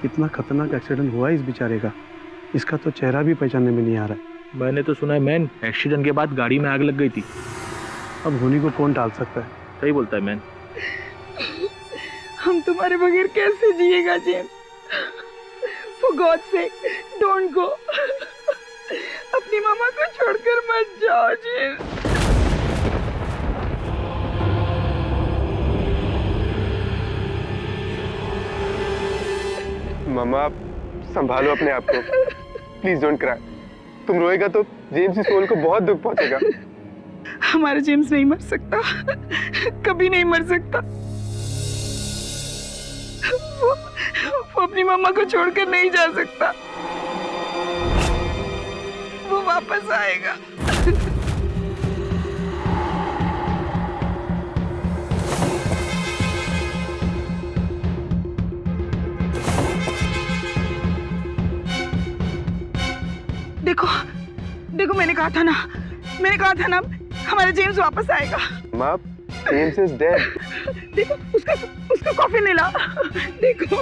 कितना खतरनाक एक्सीडेंट हुआ इस बेचारे का, इसका तो चेहरा भी पहचानने में नहीं आ रहा है। मैंने तो सुना है मैन, एक्सीडेंट के बाद गाड़ी में आग लग गई थी। अब होनी को कौन टाल सकता है। सही बोलता है मैन। हम तुम्हारे बगैर कैसे जिएगा James? For God's sake, don't go. अपनी मामा को छोड़कर मत जाओ जेम्स। मामा आप संभालो अपने आप को, प्लीज डोंट क्राई। तुम रोएगा तो जेम्स की सोल को बहुत दुख पहुंचेगा। हमारा जेम्स नहीं मर सकता, कभी नहीं मर सकता। वो अपनी मम्मा को छोड़कर नहीं जा सकता, वो वापस आएगा। देखो देखो, मैंने कहा था ना हमारा जेम्स वापस आएगा। माँ, जेम्स इज डेड। देखो उसका कॉफी मिला, देखो।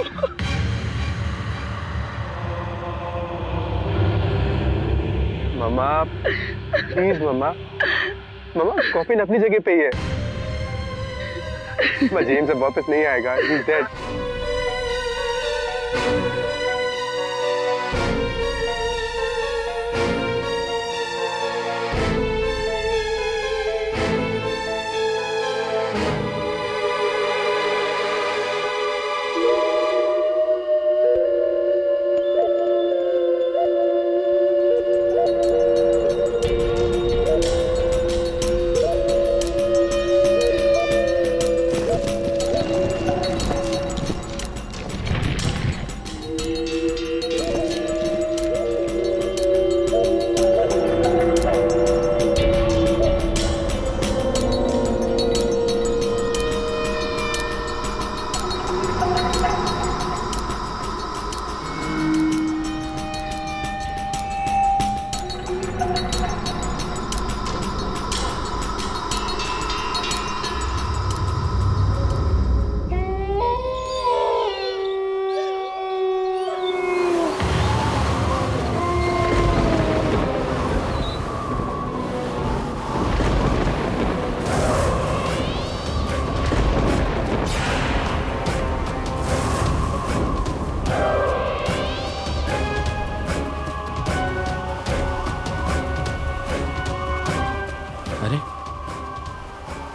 मामा प्लीज मामा, कॉफी अपनी जगह पे ही है। जेम्स अब वापस नहीं आएगा, ही इज डेड।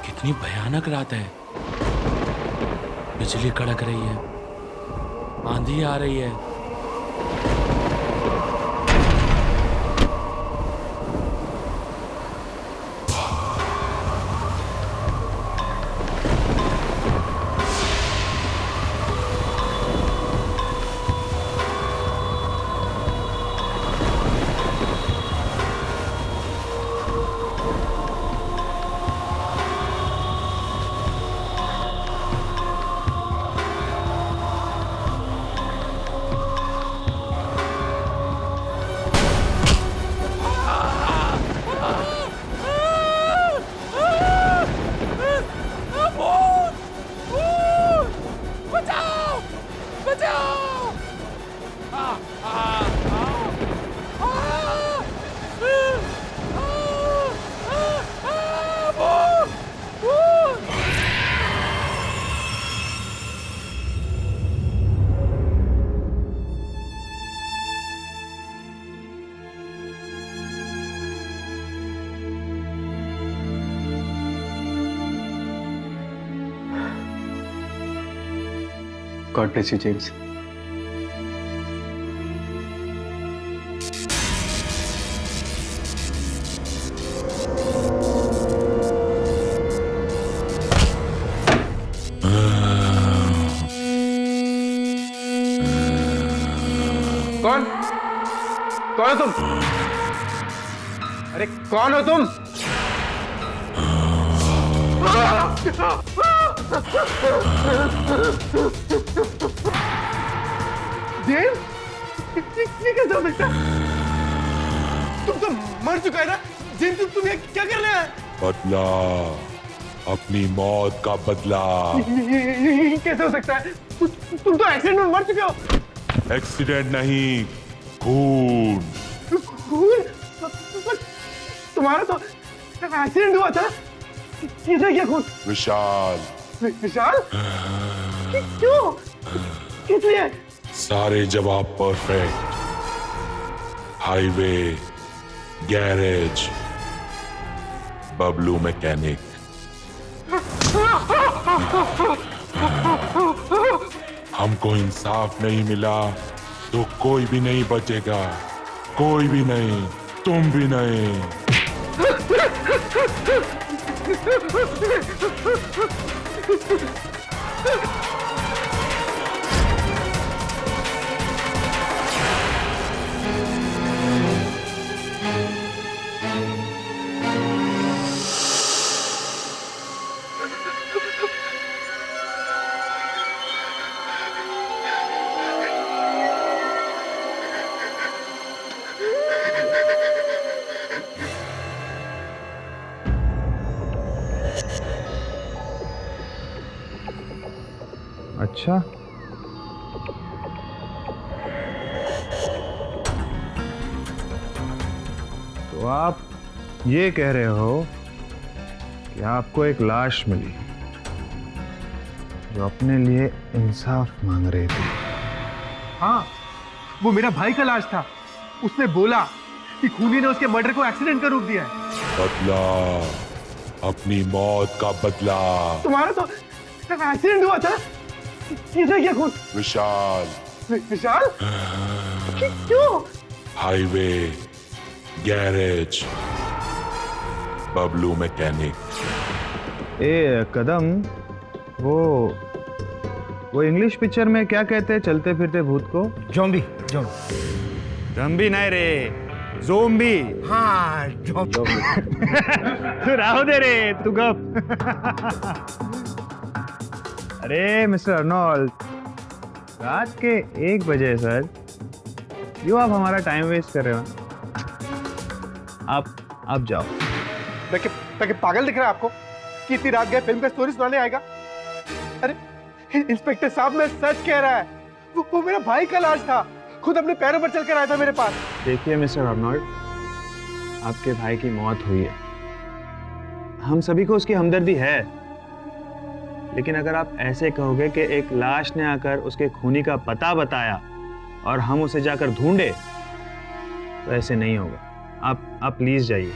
कितनी भयानक रात है। बिजली कड़क रही है, आंधी आ रही है। God bless you, James. कौन हो तुम? अरे कौन हो तुम? जेम्स, ये कैसे हो सकता है? तुम तो मर चुका है ना जेम्स, तुम ये क्या कर रहे हैं? बदला, अपनी मौत का बदला। ये कैसे हो सकता है? तुम तो एक्सीडेंट में मर चुके हो। एक्सीडेंट नहीं, खून। खून? तुम्हारा तो एक्सीडेंट हुआ था। किसने किया खून? विशाल। विशाल? क्यों? किस लिए? सारे जवाब perfect. Highway, garage, Bablu mechanic. हमको इंसाफ नहीं मिला तो कोई भी नहीं बचेगा, कोई भी नहीं, तुम भी नहीं। अच्छा, तो आप ये कह रहे हो कि आपको एक लाश मिली जो अपने लिए इंसाफ मांग रही थी। हाँ, वो मेरा भाई का लाश था। उसने बोला कि खूनी ने उसके मर्डर को एक्सीडेंट का रूप दिया है। बदला, अपनी मौत का बदला। तुम्हारा तो एक्सीडेंट हुआ था। किसने किया खून? विशाल। विशाल? क्यों? Highway, garage, Bablu mechanic. ए कदम, वो इंग्लिश पिक्चर में क्या कहते हैं चलते फिरते भूत को? ज़ॉम्बी। ज़ॉम्बी नहीं रे, ज़ोंबी। हाँ, तू राहो दे रे, तू गप। अरे मिस्टर अर्नोल्ड, रात के 1 बजे सर, क्यों आप हमारा टाइम वेस्ट कर रहे हो? आप जाओ। ताकि पागल दिख रहा है आपको कि इतनी रात गए फिल्म का स्टोरी सुनाने आएगा? अरे इंस्पेक्टर साहब, मैं सच कह रहा है। वो मेरा भाई का लाश था। खुद अपने पैरों पर चलकर आया था मेरे पास। देखिए मिस्टर अर्नोल्ड, आपके भाई की मौत हुई है, हम सभी को उसकी हमदर्दी है, लेकिन अगर आप ऐसे कहोगे कि एक लाश ने आकर उसके खूनी का पता बताया और हम उसे जाकर ढूंढे, तो ऐसे नहीं होगा। आप प्लीज जाइए।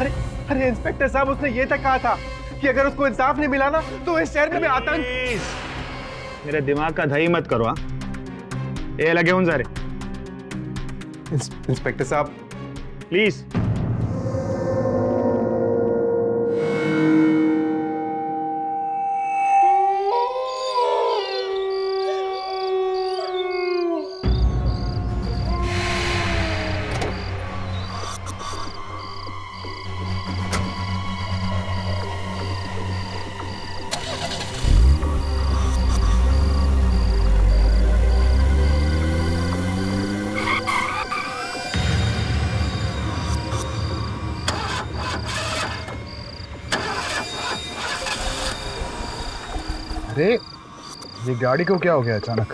अरे इंस्पेक्टर साहब, उसने ये तक कहा था कि अगर उसको इंसाफ नहीं मिला ना तो इस शहर में आतंक। मेरे दिमाग का दही मत करो। ये लगे उन सारे। इंस्पेक्टर साहब प्लीज। अरे ये गाड़ी को क्या हो गया अचानक?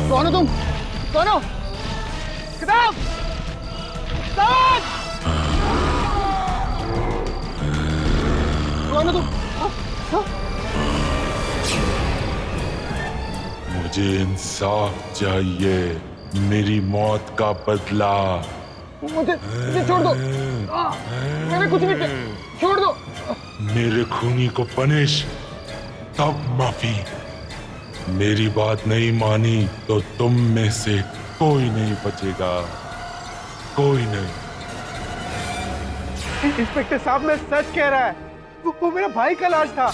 कौन हो तुम? कौन हो? किताब! किताब! कौन हो तुम? मुझे इंसाफ चाहिए, मेरी मौत का बदला। मुझे छोड़ दो। मैंने कुछ नहीं किया, छोड़ दो। मेरे खूनी को पनिश, तब माफी। मेरी बात नहीं मानी तो तुम में से कोई नहीं बचेगा, कोई नहीं। इंस्पेक्टर साहब, मैं सच कह रहा है। वो मेरा भाई का लाश था।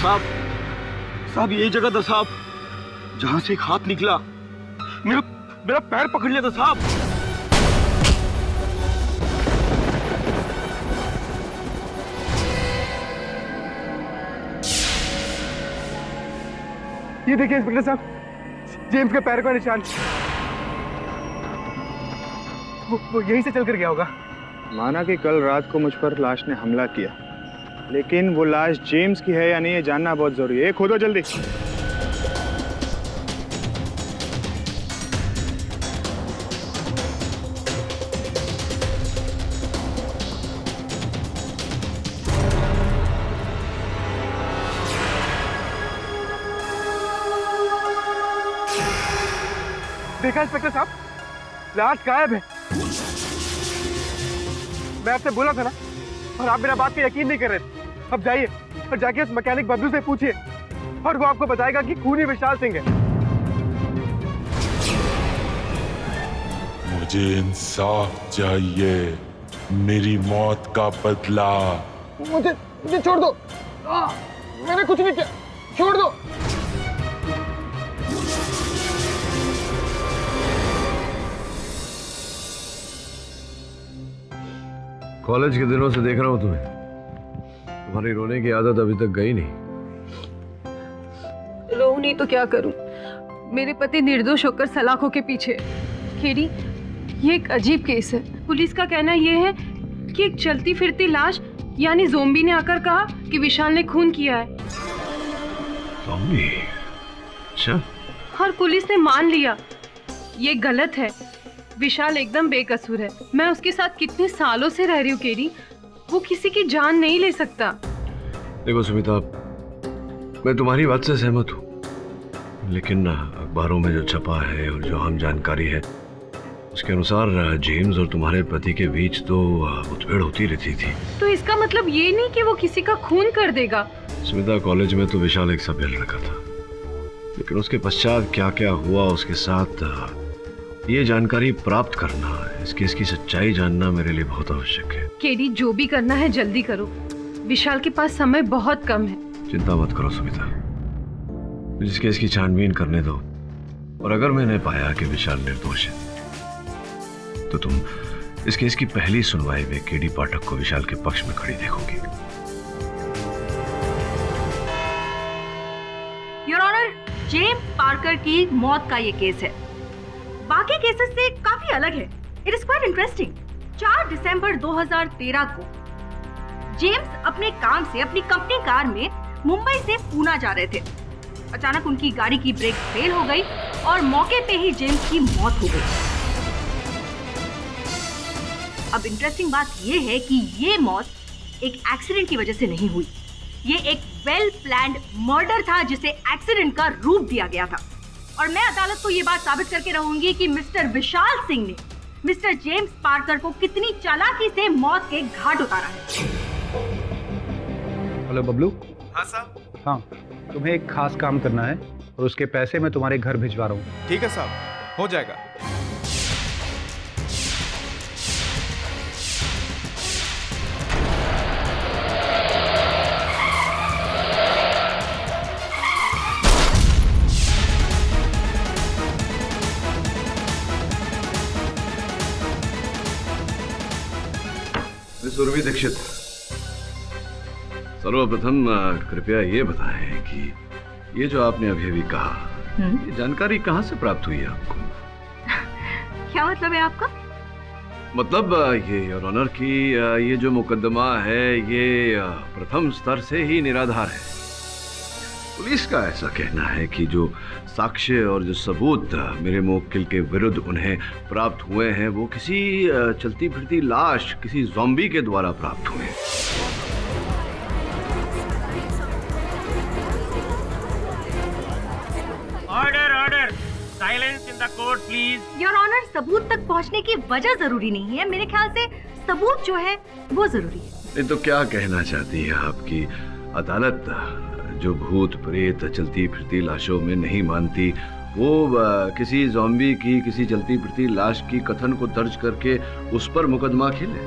साहब यही जगह था साहब जहां से एक हाथ निकला, मेरा पैर पकड़ लिया था साहब। ये देखिए इंस्पेक्टर साहब, जेम्स के पैर का निशान। वो यहीं से चलकर गया होगा। माना कि कल रात को मुझ पर लाश ने हमला किया, लेकिन वो लाश जेम्स की है या नहीं ये जानना बहुत जरूरी है। खोदो जल्दी। देखा इंस्पेक्टर साहब, लाश गायब है। मैं आपसे बोला था ना, और आप मेरा बात पे यकीन नहीं कर रहे थे। अब जाइए और जाके उस मैकेनिक बबलू से पूछिए, और वो आपको बताएगा कि खूनी विशाल सिंह है। मुझे इंसाफ चाहिए, मेरी मौत का बदला। मुझे छोड़ दो। मैंने कुछ नहीं किया, छोड़ दो। कॉलेज के दिनों से देख रहा हूं तुम्हें, तुम्हारी रोने की आदत अभी तक गई नहीं। रो नहीं तो क्या करूं, मेरे पति निर्दोष होकर सलाखों के पीछे। केडी, ये एक अजीब केस है। पुलिस का कहना ये है कि एक चलती फिरती लाश यानी ज़ोंबी ने आकर कहा कि विशाल ने खून किया है। ज़ोंबी? अच्छा। और पुलिस ने मान लिया। ये गलत है, विशाल एकदम बेकसूर है। मैं उसके साथ कितने सालों से रह रही हूँ केडी, वो किसी की जान नहीं ले सकता। देखो सुमिता, मैं तुम्हारी बात से सहमत हूँ, लेकिन अखबारों में जो छपा है और जो आम जानकारी है उसके अनुसार जेम्स और तुम्हारे पति के बीच तो मुठभेड़ होती रहती थी। तो इसका मतलब ये नहीं कि वो किसी का खून कर देगा। सुमिता, कॉलेज में तो विशाल एक सभ्य लड़का था, लेकिन उसके पश्चात क्या क्या हुआ उसके साथ, ये जानकारी प्राप्त करना, इस केस की सच्चाई जानना मेरे लिए बहुत आवश्यक है। केडी, जो भी करना है जल्दी करो, विशाल के पास समय बहुत कम है। चिंता मत करो सुमिता, मुझे इस केस की छानबीन करने दो, और अगर मैंने पाया कि विशाल निर्दोष है तो तुम इस केस की पहली सुनवाई में केडी पाठक को विशाल के पक्ष में खड़ी देखोगी। योर ऑनर, जेम्स पार्कर की मौत का ये केस है, बाकी केसेस से काफी अलग है। It is quite interesting. 4 दिसंबर 2013 को जेम्स अपने काम से अपनी कंपनी कार में मुंबई से पूना जा रहे थे। अचानक उनकी गाड़ी की ब्रेक फेल हो गई और मौके पे ही जेम्स की मौत हो गई। अब इंटरेस्टिंग बात यह है कि ये मौत एक एक्सीडेंट की वजह से नहीं हुई, ये एक वेल प्लान्ड मर्डर था जिसे एक्सीडेंट का रूप दिया गया था। और मैं अदालत को ये बात साबित करके रहूंगी कि मिस्टर विशाल सिंह ने मिस्टर जेम्स पार्कर को कितनी चालाकी से मौत के घाट उतारा है। हेलो बबलू। हाँ साहब। हाँ, तुम्हें एक खास काम करना है और उसके पैसे मैं तुम्हारे घर भिजवा रहा हूँ। ठीक है साहब, हो जाएगा। सुरभि दीक्षित, सर्वप्रथम कृपया ये बताएं कि ये जो आपने अभी कहा, ये जानकारी कहाँ से प्राप्त हुई है आपको? क्या मतलब है आपका? मतलब ये योर ऑनर की ये जो मुकदमा है ये प्रथम स्तर से ही निराधार है। पुलिस का ऐसा कहना है कि जो साक्ष्य और जो सबूत मेरे मुवक्किल के विरुद्ध उन्हें प्राप्त हुए हैं वो किसी चलती फिरती लाश, किसी ज़ॉम्बी के द्वारा प्राप्त हुए हैं। Order order, silence in the court please. Your honour, सबूत तक पहुंचने की वजह जरूरी नहीं है, मेरे ख्याल से सबूत जो है वो जरूरी है। नहीं तो क्या कहना चाहती है आपकी अदालत जो भूत प्रेत चलती फिरती लाशों में नहीं मानती, वो किसी ज़ॉम्बी की, किसी चलती फिरती लाश की कथन को दर्ज करके उस पर मुकदमा खेले?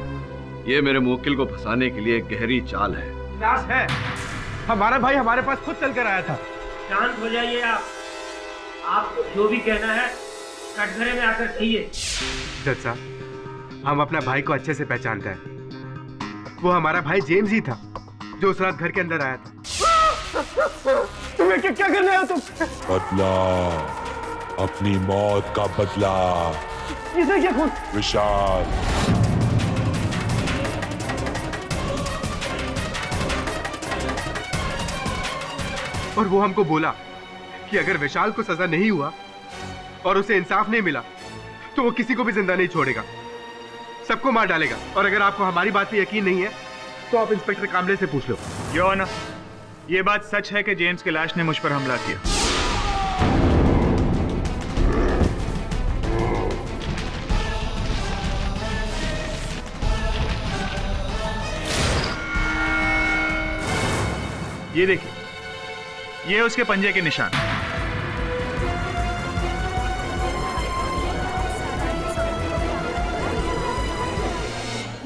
ये मेरे मुवक्किल को फंसाने के लिए एक गहरी चाल है। लाश है, हमारा भाई हमारे पास खुद चल कर आया था। शांत हो जाइए आप। आपको जो भी कहना है कटघरे में आकर कहिए। जज साहब, हम अपना भाई को अच्छे से पहचानते हैं। वो हमारा भाई जेम्स ही था जो उस रात घर के अंदर आया था। तुम्हें क्या करना है तुम? बदला, अपनी मौत का बदला। इसे क्या खून? विशाल, और वो हमको बोला कि अगर विशाल को सजा नहीं हुआ और उसे इंसाफ नहीं मिला तो वो किसी को भी जिंदा नहीं छोड़ेगा, सबको मार डालेगा। और अगर आपको हमारी बात पे यकीन नहीं है तो आप इंस्पेक्टर कामले से पूछ लो। योर ऑनर, ये बात सच है कि जेम्स की लाश ने मुझ पर हमला किया। ये देखिए, ये उसके पंजे के निशान।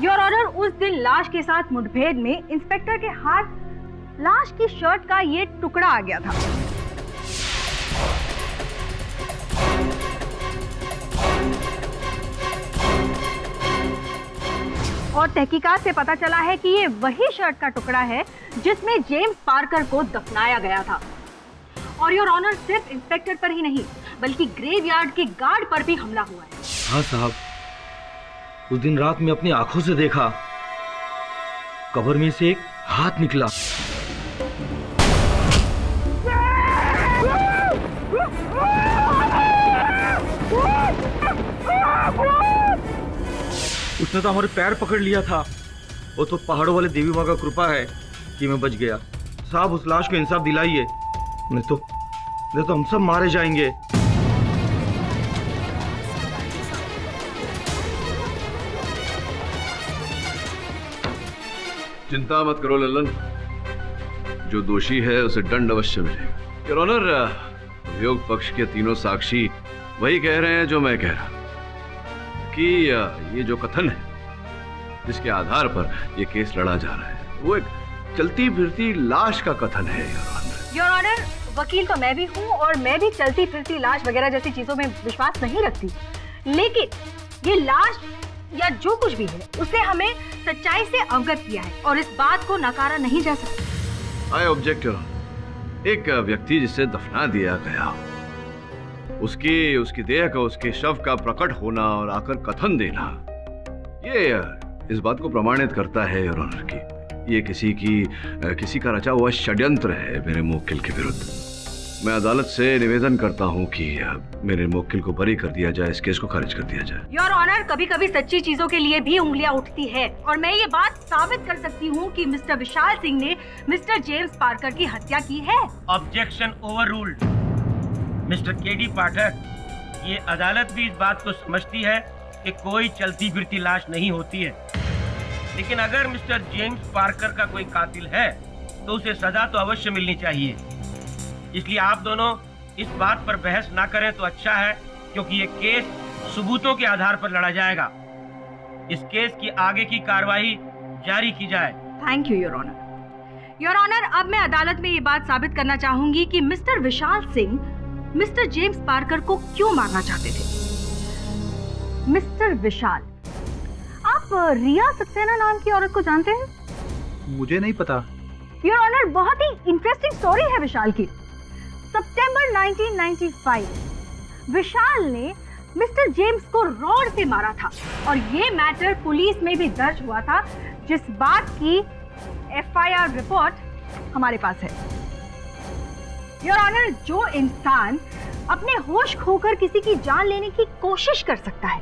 योर ऑनर, उस दिन लाश के साथ मुठभेड़ में इंस्पेक्टर के हाथ लाश की शर्ट का ये टुकड़ा आ गया था। और तहकीकात से पता चला है कि ये वही शर्ट का टुकड़ा है जिसमें जेम्स पार्कर को दफनाया गया था। और योर ऑनर, सिर्फ इंस्पेक्टर पर ही नहीं बल्कि ग्रेवयार्ड के गार्ड पर भी हमला हुआ है। हाँ साहब, उस दिन रात में अपनी आंखों से देखा, कब्र में से एक हाथ निकला। उसने तो हमारे पैर पकड़ लिया था। वो तो पहाड़ों वाले देवी माँ का कृपा है कि मैं बच गया। साहब, उस लाश को इंसाफ दिलाइए, नहीं तो हम सब मारे जाएंगे। चिंता मत करो ललन, जो दोषी है उसे दंड अवश्य मिलेगा। योर ऑनर, अभियोग पक्ष के तीनों साक्षी वही कह रहे हैं जो मैं कह रहा कि ये जो कथन है जिसके आधार पर ये केस लड़ा जा रहा है वो एक चलती फिरती लाश का कथन है। योर ऑनर, वकील तो मैं भी हूँ और मैं भी चलती फिरती लाश वगैरह जैसी चीजों में विश्वास नहीं रखती, लेकिन ये लाश या जो कुछ भी है उसने हमें सच्चाई से अवगत किया है और इस बात को नकारा नहीं जा सकता। I object your honour. एक व्यक्ति जिसे दफना दिया गया, उसकी देह का, उसके शव का प्रकट होना और आकर कथन देना, ये इस बात को प्रमाणित करता है योर ऑनर की ये किसी का रचा हुआ षड्यंत्र है मेरे मुवक्किल के विरुद्ध। मैं अदालत से निवेदन करता हूं कि मेरे मुवक्किल को बरी कर दिया जाए, इस केस को खारिज कर दिया जाए। योर ऑनर, कभी कभी सच्ची चीजों के लिए भी उंगलियां उठती है और मैं ये बात साबित कर सकती हूँ कि मिस्टर विशाल सिंह ने मिस्टर जेम्स पार्कर की हत्या की है। Objection overruled. मिस्टर केडी पाठक, ये अदालत भी इस बात को समझती है कि कोई चलती फिरती लाश नहीं होती है, लेकिन अगर मिस्टर जेम्स पार्कर का कोई कातिल है तो उसे सजा तो अवश्य मिलनी चाहिए। इसलिए आप दोनों इस बात पर बहस ना करें तो अच्छा है, क्योंकि ये केस सबूतों के आधार पर लड़ा जाएगा। इस केस की आगे की कार्रवाई जारी की जाए। Thank you your honour. Your honour, अब मैं अदालत में ये बात साबित करना चाहूंगी कि mister Vishal Singh mister James Parker को क्यों मारना चाहते थे। मिस्टर विशाल, आप रिया सक्सेना नाम की औरत को जानते हैं? मुझे नहीं पता। योर ऑनर, बहुत ही इंटरेस्टिंग स्टोरी है विशाल की। सितंबर 1995 विशाल ने मिस्टर जेम्स को रॉड से मारा था और ये मैटर पुलिस में भी दर्ज हुआ था, जिस बात की एफआईआर रिपोर्ट हमारे पास है। योर ऑनर, जो इंसान अपने होश खोकर किसी की जान लेने की कोशिश कर सकता है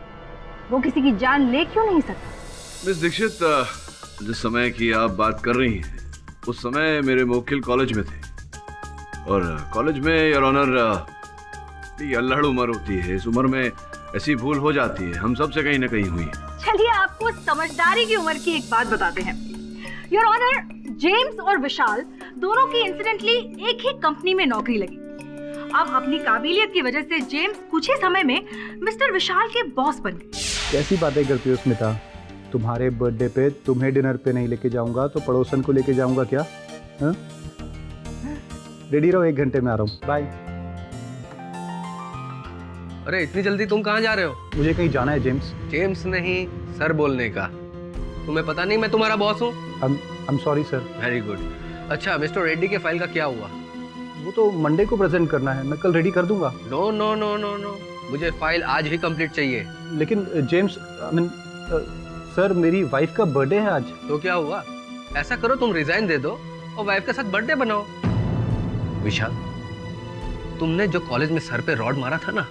वो किसी की जान ले क्यों नहीं सकता? मिस दीक्षित, जिस समय की आप बात कर रही हैं उस समय मेरे मुवक्किल कॉलेज में थे और कॉलेज में योर ऑनर अल्हड़ उम्र होती है। इस उम्र में ऐसी भूल हो जाती है, हम सब से कहीं ना कहीं हुई। चलिए आपको समझदारी की उम्र की एक बात बताते हैं। योर ऑनर, जेम्स और विशाल दोनों की इंसिडेंटली एक ही कंपनी में नौकरी लगी। अब अपनी काबिलियत की वजह से जेम्स कुछ ही समय में मिस्टर विशाल के बॉस बन गए। कैसी बातें करती हो स्मिता? तुम्हारे बर्थडे पे तुम्हें डिनर पे नहीं लेके जाऊंगा तो पड़ोसन को लेके जाऊंगा क्या? रेडी रहो, 1 घंटे में आ रहा हूँ। बाय। अरे इतनी जल्दी तुम कहाँ जा रहे हो? मुझे कहीं जाना है जेम्स। जेम्स नहीं, सर बोलने का। तुम्हें पता नहीं मैं तुम्हारा बॉस हूँ? I am sorry sir. Very good. अच्छा, मिस्टर रेड्डी के फाइल का क्या हुआ? वो तो मंडे को प्रेजेंट करना है, मैं कल रेडी कर दूंगा। No no no no no, मुझे फाइल आज ही कंप्लीट चाहिए। लेकिन जेम्स, सर मेरी वाइफ का बर्थडे है आज। तो क्या हुआ? ऐसा करो, तुम रिजाइन दे दो और वाइफ के साथ बर्थडे बनाओ। विशाल, तुमने जो कॉलेज में सर पे रॉड मारा था ना,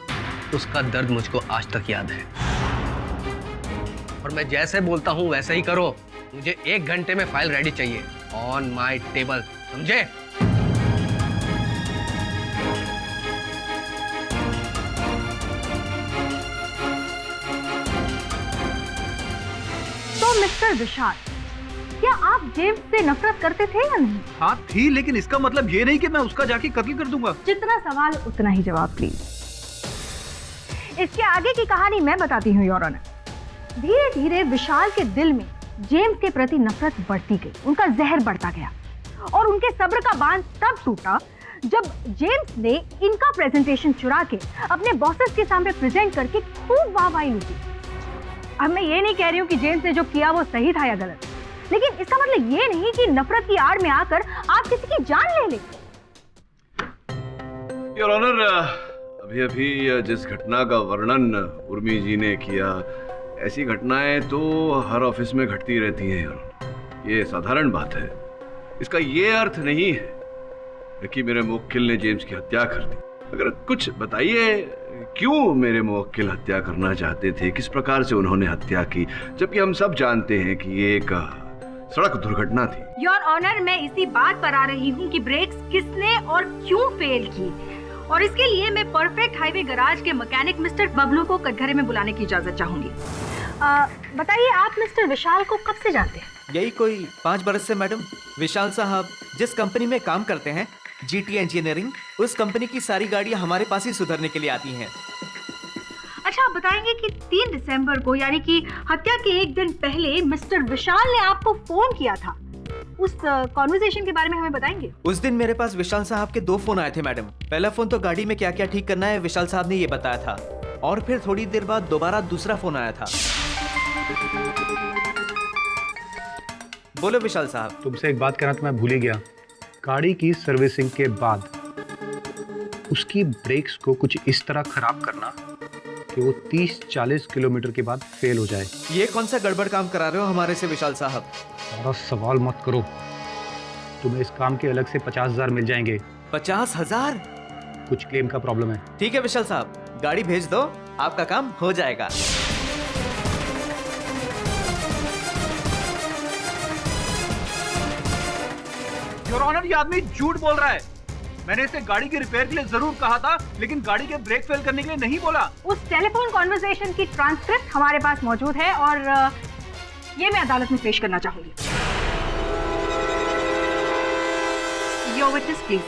उसका दर्द मुझको आज तक याद है। और मैं जैसे बोलता हूँ वैसे ही करो। मुझे 1 घंटे में फाइल रेडी चाहिए, ऑन माई टेबल, समझे? तो मिस्टर विशाल, क्या आप जेम्स से नफरत करते थे या नहीं? हाँ थी, लेकिन इसका मतलब ये नहीं कि मैं उसका जाके कत्ल कर दूंगा। जितना सवाल उतना ही जवाब प्लीज। इसके आगे की कहानी मैं बताती हूँ योर ऑनर। धीरे धीरे विशाल के दिल में जेम्स के प्रति नफरत बढ़ती गई, उनका जहर बढ़ता गया और उनके सब्र का बांध तब टूटा जब जेम्स ने इनका प्रेजेंटेशन चुरा के अपने बॉसेस के सामने प्रेजेंट करके खूब वाहवाही लूटी। अब मैं ये नहीं कह रही हूँ कि जेम्स ने जो किया वो सही था या गलत, लेकिन इसका मतलब ये नहीं कि नफरत की आड़ में आकर आप किसी की जान ले लें। योर ऑनर, अभी अभी जिस घटना का वर्णन उर्मी जी ने किया, ऐसी घटनाएं तो हर ऑफिस में घटती रहती हैं। ये साधारण बात है। इसका ये अर्थ नहीं है कि मेरे मुवक्किल ने जेम्स की हत्या कर दी। अगर कुछ बताइए, क्यों मेरे मुवक्किल हत्या करना चाहते थे? किस प्रकार से उन्होंने हत्या की, जबकि हम सब जानते हैं कि ये एक सड़क दुर्घटना थी। योर ऑनर, मैं इसी बात पर आ रही हूँ कि ब्रेक्स किसने और क्यों फेल की, और इसके लिए मैं परफेक्ट हाईवे गैराज के मैकेनिक मिस्टर बबलू को कटघरे में बुलाने की इजाजत चाहूंगी। बताइए, आप मिस्टर विशाल को कब से जानते हैं? यही कोई 5 बरस से मैडम। विशाल साहब जिस कंपनी में काम करते हैं, जीटी इंजीनियरिंग, उस कंपनी की सारी गाड़ियां हमारे पास ही सुधरने के लिए आती हैं। अच्छा, आप बताएंगे कि 3 दिसंबर को, यानी कि हत्या के 1 दिन पहले, मिस्टर विशाल ने आपको फोन किया था, उस कॉन्वर्सेशन के बारे में हमें बताएंगे? उस दिन मेरे पास विशाल साहब के 2 फोन आए थे मैडम। पहला फोन तो गाड़ी में क्या क्या ठीक करना है विशाल साहब ने ये बताया था, और फिर थोड़ी देर बाद दोबारा दूसरा फोन आया था। बोलो विशाल साहब। तुमसे एक बात कहना तो मैं भूल ही गया। गाड़ी की सर्विसिंग के बाद उसकी ब्रेक्स को कुछ इस तरह खराब करना कि वो 30-40 किलोमीटर के बाद फेल हो जाए। ये कौन सा गड़बड़ काम करा रहे हो हमारे से विशाल साहब? और सवाल मत करो, तुम्हें इस काम के अलग से 50,000 मिल जाएंगे। 50,000? कुछ क्लेम का प्रॉब्लम है। ठीक है विशाल साहब, गाड़ी भेज दो, आपका काम हो जाएगा। योर ऑनर, ये आदमी झूठ बोल रहा है। मैंने इसे गाड़ी की रिपेयर के लिए जरूर कहा था, लेकिन गाड़ी के ब्रेक फेल करने के लिए नहीं बोला। उस टेलीफोन कॉन्वर्सेशन की ट्रांसक्रिप्ट हमारे पास मौजूद है और ये मैं अदालत में पेश करना चाहूंगी। Your witness please.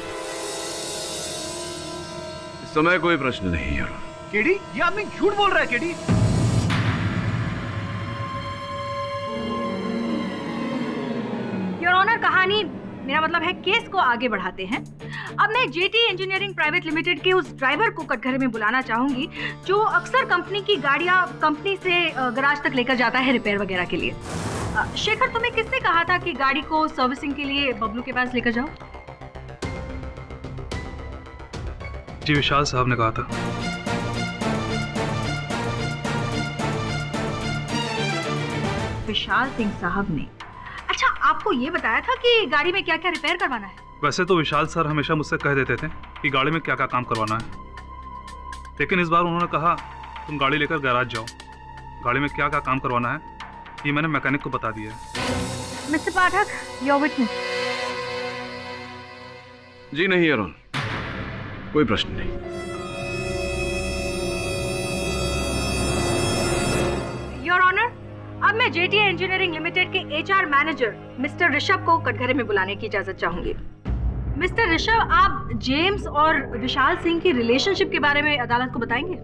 इस समय कोई प्रश्न नहीं है। केडी, ये आदमी झूठ बोल रहा है। केडी, योर ऑनर, कहानी, मेरा मतलब है केस को आगे बढ़ाते हैं। अब मैं जेटी इंजीनियरिंग प्राइवेट लिमिटेड के उस ड्राइवर को कटघरे में बुलाना चाहूंगी जो अक्सर कंपनी की गाड़ियां कंपनी से गैराज तक लेकर जाता है रिपेयर वगैरह के लिए। शेखर, तुम्हें किसने कहा था कि गाड़ी को सर्विसिंग के लिए बबलू के पास लेकर जाओ? जी, विशाल साहब ने कहा था। विशाल सिंह साहब ने? अच्छा, आपको ये बताया था कि गाड़ी में क्या क्या रिपेयर करवाना है? वैसे तो विशाल सर हमेशा मुझसे कह देते थे कि गाड़ी में क्या क्या काम करवाना है, लेकिन इस बार उन्होंने कहा तुम गाड़ी लेकर गैराज जाओ। गाड़ी में क्या क्या काम करवाना है ये मैंने मैकेनिक को बता दिया है। Mister Pathak, your witness. जी नहीं अरुण, कोई प्रश्न नहीं। योर ऑनर, अब मैं जेटी इंजीनियरिंग लिमिटेड के एचआर मैनेजर मिस्टर ऋषभ को कटघरे में बुलाने की इजाजत चाहूंगी। मिस्टर ऋषभ, आप जेम्स और विशाल सिंह की रिलेशनशिप के बारे में अदालत को बताएंगे?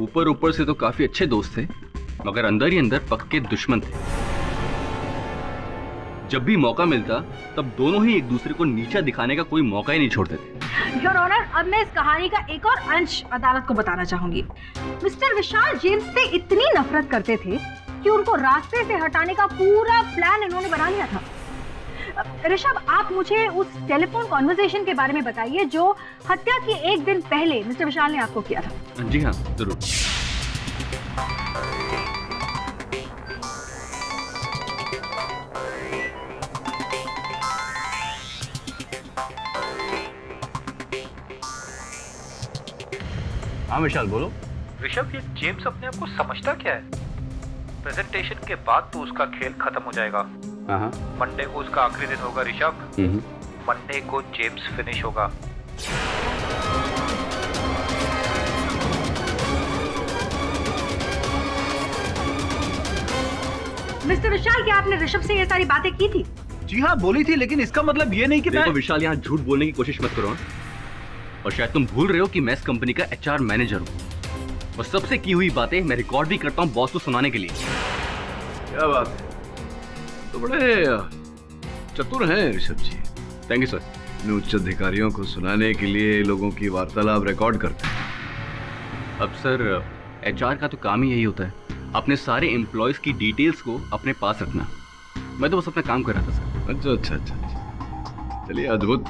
ऊपर ऊपर से तो काफी अच्छे दोस्त थे, मगर अंदर ही अंदर पक्के दुश्मन थे। जब भी मौका मिलता तब दोनों ही एक दूसरे को नीचा दिखाने का कोई मौका ही नहीं छोड़ते थे। योर ऑनर, अब मैं इस कहानी का एक और अंश अदालत को बताना चाहूंगी। मिस्टर विशाल जेम्स से इतनी नफरत करते थे कि उनको रास्ते से हटाने का पूरा प्लान इन्होंने बना लिया था। ऋषभ, आप मुझे उस टेलीफोन कॉन्वर्सेशन के बारे में बताइए जो हत्या के एक दिन पहले मिस्टर विशाल ने आपको किया था। जी हाँ, जरूर। हाँ विशाल बोलो। ऋषभ, ये जेम्स अपने आप को समझता क्या है? प्रेजेंटेशन के बाद तो उसका खेल खत्म हो जाएगा। हाँ। मंडे को उसका आखिरी दिन होगा ऋषभ। मंडे को जेम्स फिनिश होगा। मिस्टर विशाल, क्या आपने ऋषभ से ये सारी बातें की थी? जी हाँ बोली थी, लेकिन इसका मतलब ये नहीं कि देखो विशाल, यहाँ झूठ बोलने की कोशिश मत करो। और शायद तुम भूल रहे हो कि मैं इस कंपनी का HR मैनेजर हूँ और सबसे की हुई बातें मैं रिकॉर्ड भी करता हूँ बॉस को सुनाने के लिए। क्या बात है, तो बड़े चतुर हैं Rishabh ji. Thank you sir. अपने उच्च अधिकारियों को सुनाने के लिए लोगों की वार्तालाप रिकॉर्ड करते हैं। अब सर, HR का तो काम ही यही होता है, अपने सारे एम्प्लॉयज की डिटेल्स को अपने पास रखना। मैं तो बस अपना काम कर रहा था सर। अच्छा। चलिए, अद्भुत।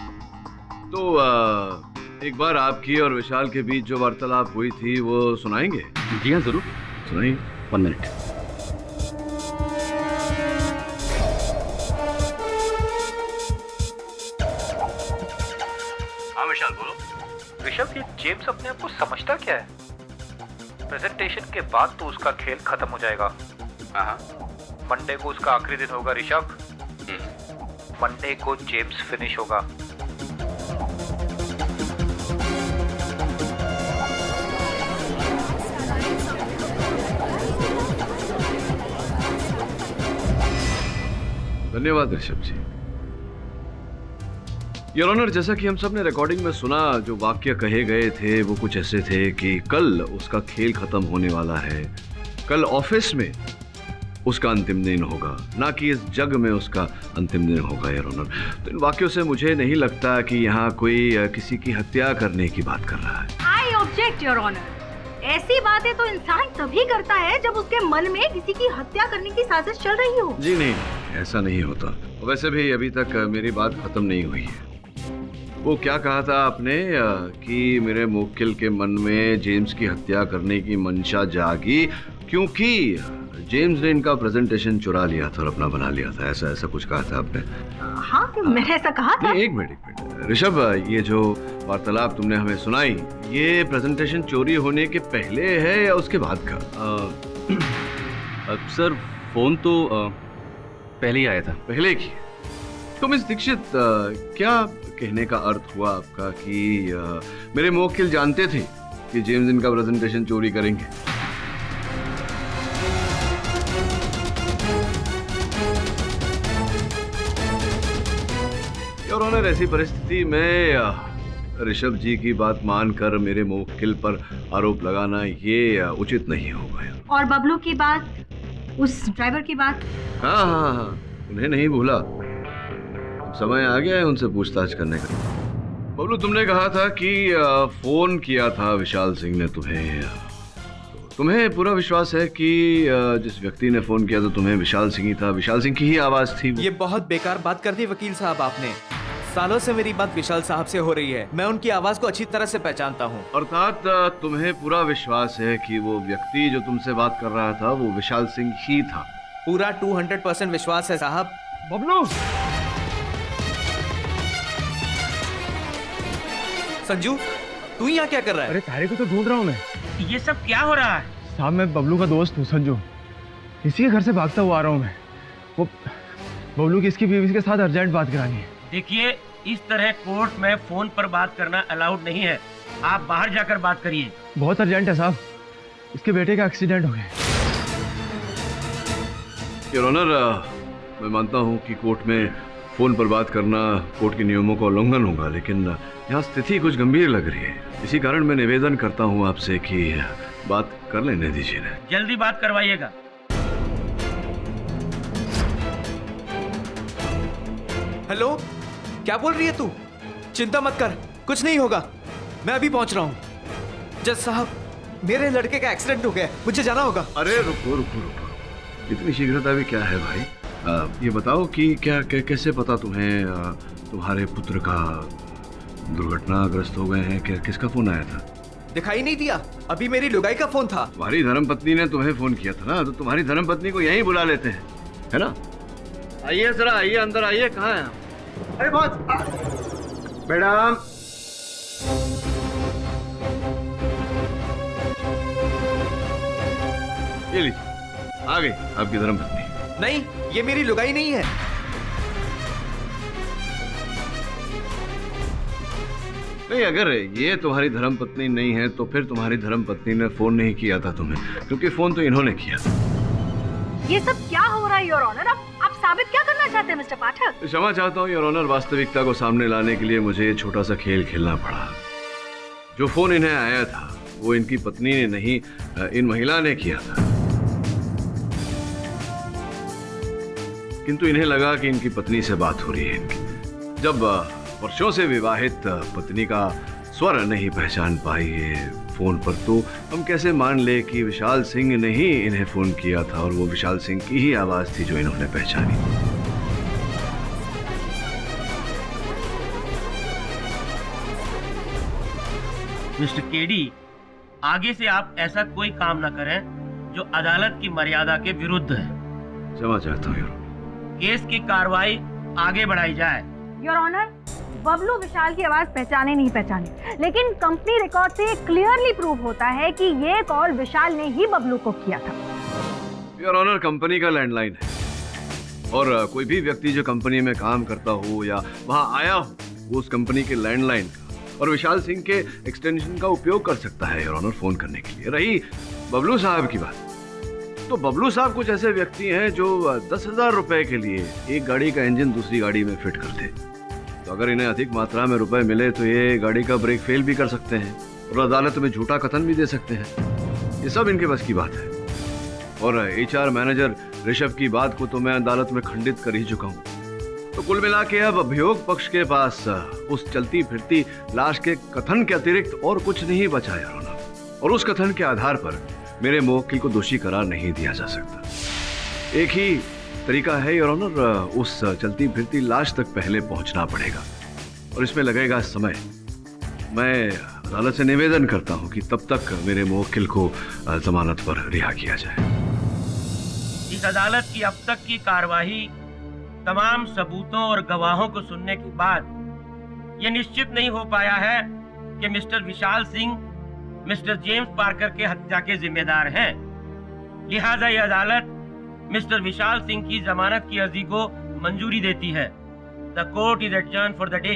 तो एक बार आपकी और विशाल के बीच जो वार्तालाप हुई थी वो सुनाएंगे? जी हाँ जरूर, सुनाइए। 1 मिनट। हाँ विशाल बोलो। ऋषभ, ये जेम्स अपने आप को समझता क्या है? प्रेजेंटेशन के बाद तो उसका खेल खत्म हो जाएगा। हाँ। मंडे को उसका आखिरी दिन होगा ऋषभ। मंडे को जेम्स फिनिश होगा। धन्यवाद ऋषभ जी। योर ऑनर, जैसा कि हम सब ने रिकॉर्डिंग में सुना, जो वाक्य कहे गए थे वो कुछ ऐसे थे कि कल उसका खेल खत्म होने वाला है, कल ऑफिस में उसका अंतिम दिन होगा, ना कि इस जग में उसका अंतिम दिन होगा। योर ऑनर, तो इन वाक्यों से मुझे नहीं लगता कि यहाँ कोई किसी की हत्या करने की बात कर रहा है। I object your honour. ऐसी बातें तो इंसान तभी करता है जब उसके मन में किसी की हत्या करने की साजिश चल रही हो। जी नहीं, ऐसा नहीं होता। वैसे भी अभी तक मेरी बात खत्म नहीं हुई है। वो क्या कहा था आपने कि मेरे मुवक्किल के मन में जेम्स की हत्या करने की मंशा जागी क्योंकि जेम्स ने इनका प्रेजेंटेशन चुरा लिया था और अपना बना लिया था। ऐसा कुछ कहा था आपने? हाँ, तो मैंने ऐसा कहा था। एक मिनट ऋषभ, ये जो वार्तालाप तुमने हमें सुनाई, ये प्रेजेंटेशन चोरी होने के पहले है या उसके बाद का? सर, फोन तो पहले ही आया था। पहले की? तो मिस दीक्षित, क्या कहने का अर्थ हुआ आपका कि मेरे मुवक्किल जानते थे कि जेम्स इनका प्रेजेंटेशन चोरी करेंगे? योर ऑनर, ऐसी परिस्थिति में ऋषभ जी की बात मानकर मेरे मुवक्किल पर आरोप लगाना ये उचित नहीं होगा। और बबलू की बात, उस ड्राइवर की बात? हाँ, उन्हें नहीं भूला। समय आ गया है उनसे पूछताछ करने का। बबलू, तुमने कहा था कि फोन किया था विशाल सिंह ने तुम्हें पूरा विश्वास है कि जिस व्यक्ति ने फोन किया था तुम्हें विशाल सिंह ही था, विशाल सिंह की ही आवाज थी? ये बहुत बेकार बात कर दी वकील साहब आपने। सालों से मेरी बात विशाल साहब से हो रही है, मैं उनकी आवाज को अच्छी तरह से पहचानता हूँ। अर्थात तुम्हें पूरा विश्वास है कि वो व्यक्ति जो तुमसे बात कर रहा था वो विशाल सिंह ही था? पूरा 200% विश्वास है साहब। बबलू, संजू, तू यहाँ क्या कर रहा है? अरे तारे को तो ढूंढ रहा हूँ मैं। ये सब क्या हो रहा है? साहब, मैं बबलू का दोस्त हूँ संजू, इसी के घर से भागता हुआ आ रहा हूँ मैं। वो बबलू की इसकी बीवी के साथ अर्जेंट बात करानी है। देखिए, इस तरह कोर्ट में फोन पर बात करना अलाउड नहीं है। आप बाहर जाकर बात करिए। बहुत अर्जेंट है साहब, इसके बेटे का एक्सीडेंट हो गया। योर ऑनर, मैं मानता हूँ कि कोर्ट में फोन पर बात करना कोर्ट के नियमों का उल्लंघन होगा, लेकिन यहाँ स्थिति कुछ गंभीर लग रही है। इसी कारण मैं निवेदन करता हूँ आपसे कि बात कर लेने दीजिए ना। जल्दी बात करवाइएगा। हेलो, क्या बोल रही है तू? चिंता मत कर, कुछ नहीं होगा, मैं अभी पहुंच रहा हूँ। जज साहब, मेरे लड़के का एक्सीडेंट हो गया, मुझे जाना होगा। अरे रुको रुको रुको, इतनी शीघ्रता भी क्या है भाई? ये बताओ कि कैसे पता तुम्हें तुम्हारे पुत्र का दुर्घटनाग्रस्त हो गए हैं? किसका फोन आया था? दिखाई नहीं दिया, अभी मेरी लुगाई का फोन था। तुम्हारी धर्मपत्नी ने तुम्हें फोन किया था ना, तो तुम्हारी धर्मपत्नी को यहीं बुला लेते हैं, है ना? आइए जरा, आइए अंदर आइए। कहाँ है? अरे बॉस, मैडम। ये लीजिए, आ गई आपकी धर्मपत्नी। नहीं, ये मेरी लुगाई नहीं है। नहीं, अगर ये तुम्हारी धर्मपत्नी नहीं है तो फिर तुम्हारी धर्मपत्नी ने फोन नहीं किया था तुम्हें, क्योंकि फोन तो इन्होंने किया था। ये सब क्या हो रहा है योर ऑनर? आप साबित क्या करना चाहते हैं मिस्टर पाठक? क्षमा चाहता हूँ योर ऑनर, वास्तविकता को सामने लाने के लिए मुझे ये छोटा सा खेल खेलना पड़ा। जो फोन इन्हें आया था वो इनकी पत्नी ने नहीं, इन महिला ने किया था, किंतु इन्हें लगा कि इनकी पत्नी से बात हो रही है इनकी। जब वर्षों से विवाहित पत्नी का स्वर नहीं पहचान पाई है फोन पर, तो हम कैसे मान ले कि विशाल सिंह ने ही इन्हें फोन किया था और वो विशाल सिंह की ही आवाज थी जो इन्होंने पहचानी। मिस्टर केडी, आगे से आप ऐसा कोई काम न करें जो अदालत की मर्यादा के विरुद्ध है। क्षमा चाहता हूँ। केस की कार्रवाई आगे बढ़ाई जाए। योर ऑनर, बबलू विशाल की आवाज पहचाने नहीं पहचाने, लेकिन कंपनी रिकॉर्ड से क्लियरली प्रूव होता है कि ये कॉल विशाल ने ही बबलू को किया था। योर ऑनर, कंपनी का लैंडलाइन है और कोई भी व्यक्ति जो कंपनी में काम करता हो या वहां आया हो, वो उस कंपनी के लैंडलाइन का और विशाल सिंह के एक्सटेंशन का उपयोग कर सकता है योर ऑनर फोन करने के लिए। रही बबलू साहब की बात, तो बबलू साहब कुछ ऐसे व्यक्ति हैं जो 10,000 रुपए के लिए एक गाड़ी का इंजन दूसरी गाड़ी में फिट करते। तो अगर इन्हें अधिक मात्रा में रुपए मिले तो ये गाड़ी का ब्रेक फेल भी कर सकते हैं और अदालत में झूठा कथन भी दे सकते हैं। ये सब इनके बस की बात है। और HR मैनेजर ऋषभ की बात को तो मैं अदालत में खंडित कर ही चुका हूँ। तो कुल मिला के अब अभियोग पक्ष के पास उस चलती फिरती लाश के कथन के अतिरिक्त और कुछ नहीं बचा यार ऑनर, और उस कथन के आधार पर मेरे मुवक्किल को दोषी करार नहीं दिया जा सकता। एक ही तरीका है योर ऑनर, उस चलती फिरती लाश तक पहले पहुंचना पड़ेगा और इसमें लगेगा समय। मैं अदालत से निवेदन करता हूं कि तब तक मेरे मुवक्किल को जमानत पर रिहा किया जाए। इस अदालत की अब तक की कार्यवाही तमाम सबूतों और गवाहों को सुनने के बाद यह निश्चित नहीं हो पाया है कि mister Vishal Singh mister James Parker के हत्या के जिम्मेदार हैं। लिहाजा यह अदालत मिस्टर विशाल सिंह की जमानत की अर्जी को मंजूरी देती है। The court is adjourned for the day.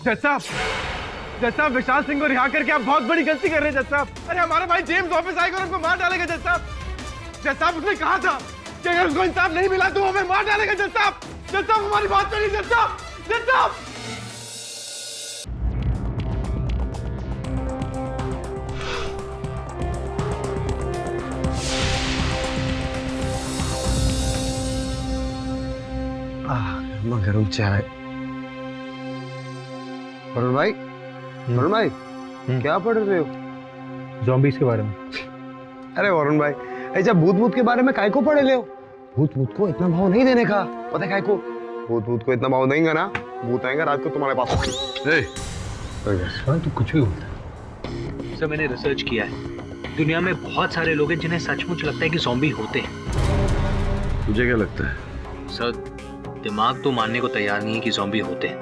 जज साहब, विशाल सिंह को रिहा करके आप बहुत बड़ी गलती कर रहे हैं जज साहब। अरे हमारा भाई जेम्स ऑफिस आएगा और हमको मार डालेगा जज साहब। उसने कहा था कि अगर उसको इंसाफ नहीं मिला तो हमें मार डालेगा जज साहब। हमारी बात सुनिए जज साहब। गरम चाय। वरुण भाई, क्या पढ़ रहे हो? ज़ॉम्बीज़ के बारे में। अरे वरुण भाई, ऐसा भूत के बारे में काय को पढ़े ले हो? भूत को इतना भाव नहीं देने का, पता है काय को? भूत को इतना भाव देंगे ना, भूत आएगा रात को तुम्हारे पास। तू कुछ भी बोलता। सर, मैंने रिसर्च किया है, दुनिया में बहुत सारे लोग हैं जिन्हें सचमुच लगता है कि ज़ॉम्बी होते हैं। तुझे क्या लगता है? सर, दिमाग तो मानने को तैयार नहीं है कि ज़ॉम्बी होते हैं,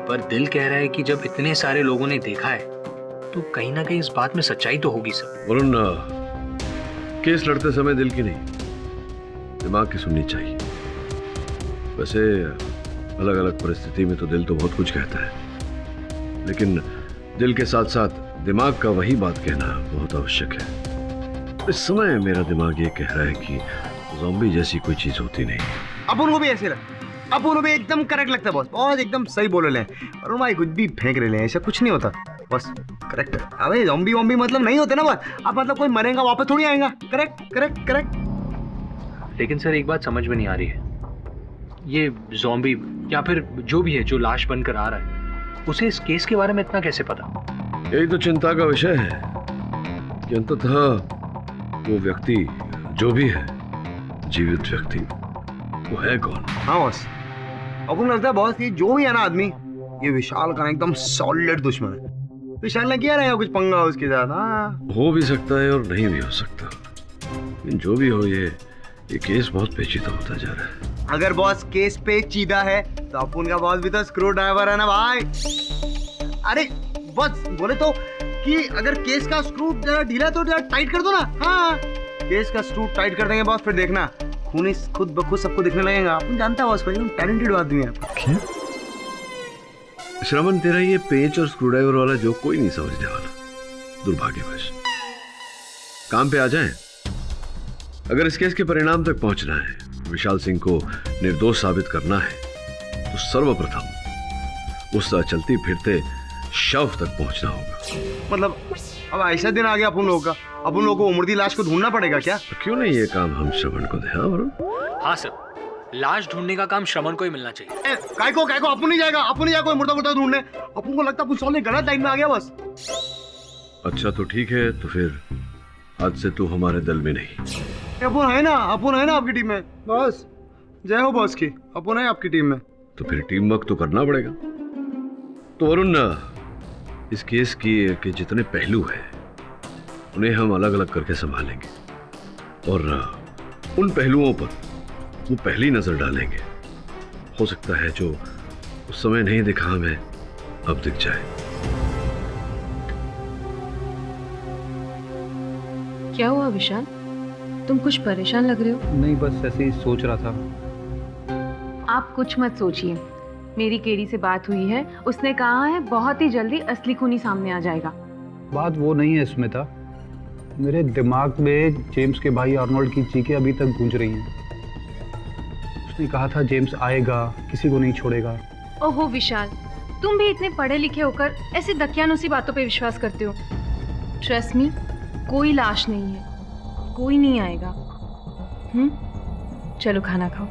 पर दिल कह रहा है कि जब इतने सारे लोगों ने देखा है तो कहीं ना कहीं इस बात में सच्चाई तो होगी सर। वरुण, केस लड़ते समय दिल की नहीं, दिमाग की सुननी चाहिए। वैसे अलग अलग परिस्थिति में तो दिल तो बहुत कुछ कहता है, लेकिन दिल के साथ साथ दिमाग का वही बात कहना बहुत आवश्यक है। इस समय मेरा दिमाग ये कह रहा है कि ज़ॉम्बी जैसी कोई चीज होती नहीं। अपन को भी ऐसे लगता, अपन को भी एकदम करेक्ट लगता है बॉस, बहुत एकदम सही बोल रहे हैं। और भाई कुछ भी फेंक रहे हैं, ऐसा कुछ नहीं होता बस, करेक्ट है। अबे ज़ॉम्बी मतलब नहीं होते ना बस, अब मतलब कोई मरेगा वापस थोड़ी आएगा। करेक्ट। लेकिन सर एक बात समझ में नहीं आ रही है, ये ज़ॉम्बी या फिर जो भी है जो लाश बनकर आ रहा है, उसे इस केस के बारे में इतना कैसे पता? यही तो चिंता का विषय है कि अंततः वो व्यक्ति जो भी है, जीवित व्यक्ति, वो है कौन? हाँ बॉस, अपन लगता है बॉस ये जो भी है ना आदमी, ये विशाल का एकदम सॉलिड दुश्मन है। विशाल ने किया रहेगा कुछ पंगा उसके साथ। हाँ, हो भी सकता है और नहीं भी हो सकता, लेकिन जो भी हो, ये केस बहुत पेचीदा होता जा रहा है। अगर बॉस केस पे चीदा है तो अपन का बॉस भी तो स्क्रू ड्राइवर है ना भाई। अरे बॉस बोले तो कि अगर केस का स्क्रू जरा ढीला है तो जरा टाइट कर दो ना। हाँ, केस का स्क्रू टाइट कर देंगे बॉस, फिर देखना खून खुद ब खुद सबको दिखने लगेगा। अपन जानता है बॉस को, एकदम टैलेंटेड आदमी है। श्रवण, तेरा ये पेच और स्क्रू ड्राइवर वाला जो कोई नहीं समझने वाला, दुर्भाग्यवश। काम पे आ जाएं। अगर इस केस के परिणाम तक पहुंचना है, विशाल सिंह को निर्दोष साबित करना है, तो सर्वप्रथम उस चलती फिरते शव तक पहुंचना होगा। मतलब अब ऐसा दिन आ गया अपन लोगों का, अपन लोगों को मुर्दी लाश को ढूंढना पड़ेगा क्या? तो क्यों नहीं ये काम हम श्रवण को दे? हाँ सर, लाश ढूंढने का काम श्रवण को ही मिलना चाहिए। काय को अपन नहीं जाएगा, अपन नहीं जाएगा कोई मुर्दा ढूंढने। अपन को लगता है अपन गलत लाइन में आ गया बस। अच्छा तो ठीक है, तो फिर आज से तू हमारे दल में नहीं। अपन है ना आपकी टीम में। बस जय हो बॉस की, अपन है आपकी टीम में। तो फिर टीम वर्क तो करना पड़ेगा। तो वरुण, इस केस के जितने पहलू हैं उन्हें हम अलग अलग करके संभालेंगे और उन पहलुओं पर वो पहली नजर डालेंगे। हो सकता है जो उस समय नहीं दिखा हमें अब दिख जाए। क्या हुआ विशाल, तुम कुछ परेशान लग रहे हो? नहीं, बस ऐसे ही सोच रहा था। आप कुछ मत सोचिए, मेरी केडी से बात हुई है, उसने कहा है बहुत ही जल्दी असली खूनी सामने आ जाएगा। बात वो नहीं है स्मिता, मेरे दिमाग में जेम्स के भाई आर्नोल्ड की चीखें अभी तक गूंज रही हैं। उसने कहा था जेम्स आएगा, किसी को नहीं छोड़ेगा। ओहो विशाल, तुम भी इतने पढ़े लिखे होकर ऐसी दकियानुसी बातों पे विश्वास करते हो। ट्रस्ट मी, कोई लाश नहीं है, कोई नहीं आएगा। चलो खाना खाओ।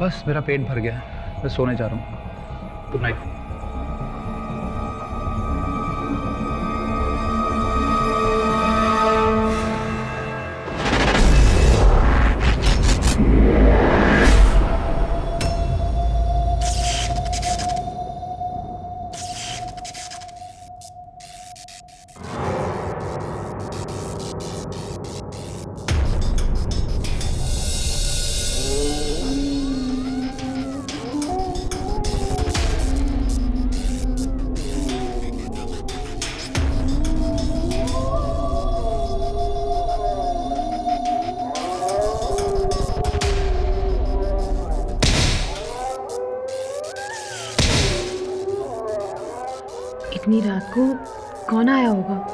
बस मेरा पेट भर गया है, मैं सोने जा रहा हूँ। Good night. इतनी रात को कौन आया होगा?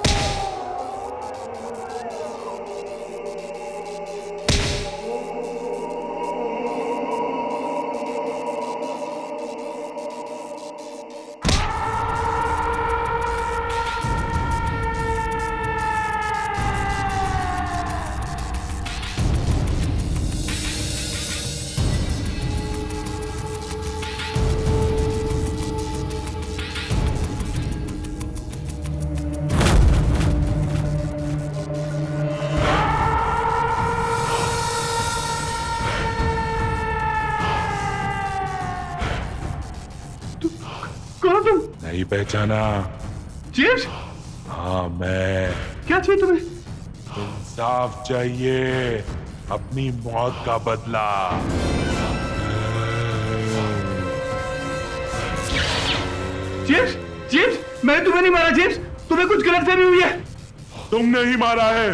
नहीं पहचाना? जेम्स? हाँ मैं। क्या चाहिए तुम्हें? इंसाफ चाहिए, अपनी मौत का बदला। जेम्स, जेम्स, मैंने तुम्हें नहीं मारा जेम्स, तुम्हें कुछ गलतफहमी हुई है। तुमने ही मारा है।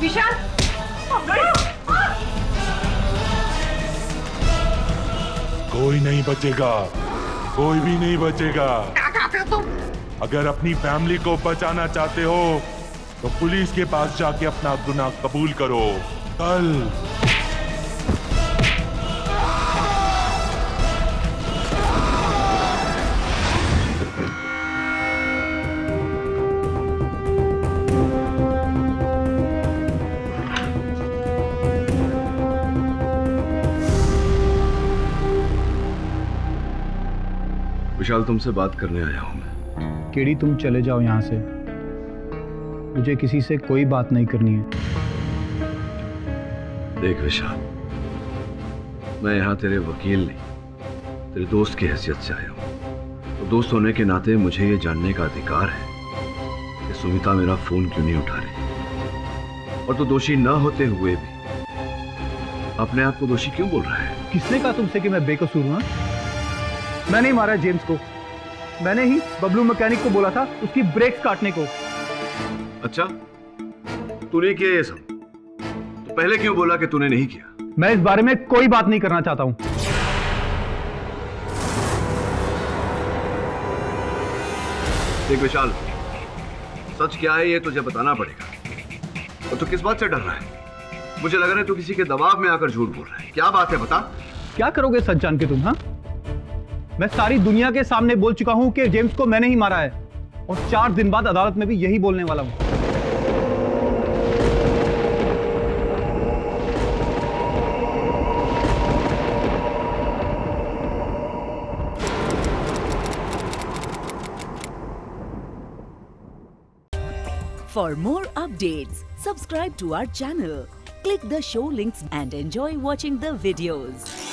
विशाल, कोई नहीं बचेगा, कोई भी नहीं बचेगा। अगर अपनी फैमिली को बचाना चाहते हो तो पुलिस के पास जाके अपना गुनाह कबूल करो। कल विशाल, तुमसे बात करने आया हूं मैं। केडी, तुम चले जाओ यहाँ से। मुझे किसी से कोई बात नहीं करनी है। देख विशाल, मैं यहाँ तेरे वकील नहीं, तेरे दोस्त की हैसियत से आया हूँ। तो दोस्त होने के नाते मुझे ये जानने का अधिकार है कि सुमिता मेरा फोन क्यों नहीं उठा रही, और तो दोषी ना होते हुए भी अपने आप को दोषी क्यों बोल रहा है? किसने कहा तुमसे कि मैं बेकसूर हूं? मैं नहीं मारा जेम्स को, मैंने ही बबलू मैकेनिक को बोला था उसकी ब्रेक्स काटने को। अच्छा, तूने किया ये सब, तो पहले क्यों बोला कि तूने नहीं किया? मैं इस बारे में कोई बात नहीं करना चाहता हूं। देख विशाल, सच क्या है ये तुझे बताना पड़ेगा। और तू किस बात से डर रहा है? मुझे लग रहा है तू किसी के दबाव में आकर झूठ बोल रहा है। क्या बात है, बता। क्या करोगे सच जान के तुम? हाँ, मैं सारी दुनिया के सामने बोल चुका हूं कि जेम्स को मैंने ही मारा है, और 4 दिन बाद अदालत में भी यही बोलने वाला हूं। For more updates, subscribe to our channel, click the show links and enjoy watching the videos.